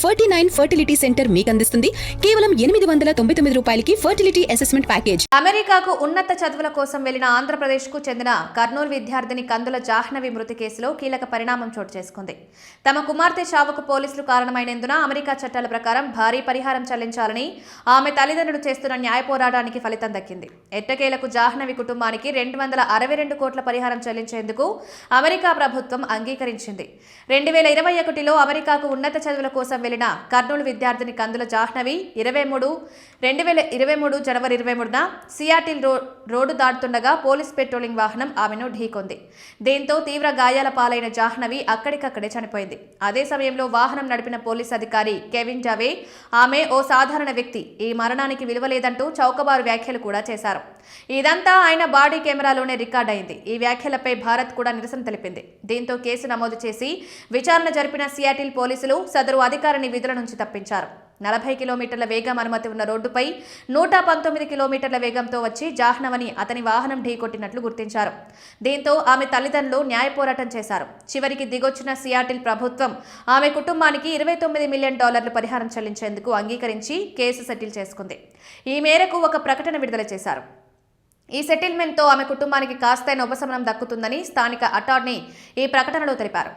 49 fertility centre మీకు అందిస్తుంది కేవలం 899 రూపాయలకి ఫర్టిలిటీ అసెస్మెంట్ ప్యాకేజ్. అమెరికాకు ఉన్నత చదువుల కోసం వెళ్లిన ఆంధ్రప్రదేశ్కు చెందిన కర్నూలు విద్యార్థిని కందుల జాహ్నవి మృతి కేసులో కీలక పరిణామం చోటు చేసుకుంది. తమ కుమార్తె చావుకు పోలీసులు కారణమైనందున అమెరికా చట్టాల ప్రకారం భారీ పరిహారం చెల్లించాలని ఆమె తల్లిదండ్రులు చేస్తున్న న్యాయ పోరాటానికి ఫలితం దక్కింది. ఎట్టకేలకు జాహ్నవి కుటుంబానికి 262 కోట్ల పరిహారం చెల్లించేందుకు అమెరికా ప్రభుత్వం అంగీకరించింది. 2021లో అమెరికాకు ఉన్నత చదువుల కోసం వెళ్లిన కర్నూలు విద్యార్థిని కందుల జాహ్నవి 2023 జనవరి 23న సియాటిల్ రోడ్డు దాటుతుండగా పోలీస్ పెట్రోలింగ్ వాహనం ఆమెను ఢీకొంది. దీంతో తీవ్ర గాయాల పాలైన జాహ్నవి అక్కడికక్కడే చనిపోయింది. అదే సమయంలో వాహనం నడిపిన పోలీస్ అధికారి కెవిన్ డవే ఆమె ఓ సాధారణ వ్యక్తి, ఈ మరణానికి విలువలేదంటూ చౌకబారు వ్యాఖ్యలు కూడా చేశారు. ఇదంతా ఆయన బాడీ కెమెరాలోనే రికార్డ్ అయింది. ఈ వ్యాఖ్యలపై భారత్ కూడా నిరసన తెలిపింది. దీంతో కేసు నమోదు చేసి విచారణ జరిపిన సియాటిల్ పోలీసులు సదరు అధికారిని విధుల నుంచి తప్పించారు. 40 కిలోమీటర్ల వేగం అనుమతి ఉన్న రోడ్డుపై 119 కిలోమీటర్ల వేగంతో వచ్చి జాహ్నవిని అతని వాహనం ఢీకొట్టినట్లు గుర్తించారు. దీంతో ఆమె తల్లిదండ్రులు న్యాయ పోరాటం చేశారు. చివరికి దిగొచ్చిన సియాటిల్ ప్రభుత్వం ఆమె కుటుంబానికి $29 మిలియన్ పరిహారం చెల్లించేందుకు అంగీకరించి కేసు సెటిల్ చేసుకుంది. ఈ మేరకు ఒక ప్రకటన విడుదల చేశారు. ఈ సెటిల్మెంట్తో ఆమె కుటుంబానికి కాస్తైన ఉపశమనం దక్కుతుందని స్థానిక అటార్నీ ఈ ప్రకటనలో తెలిపారు.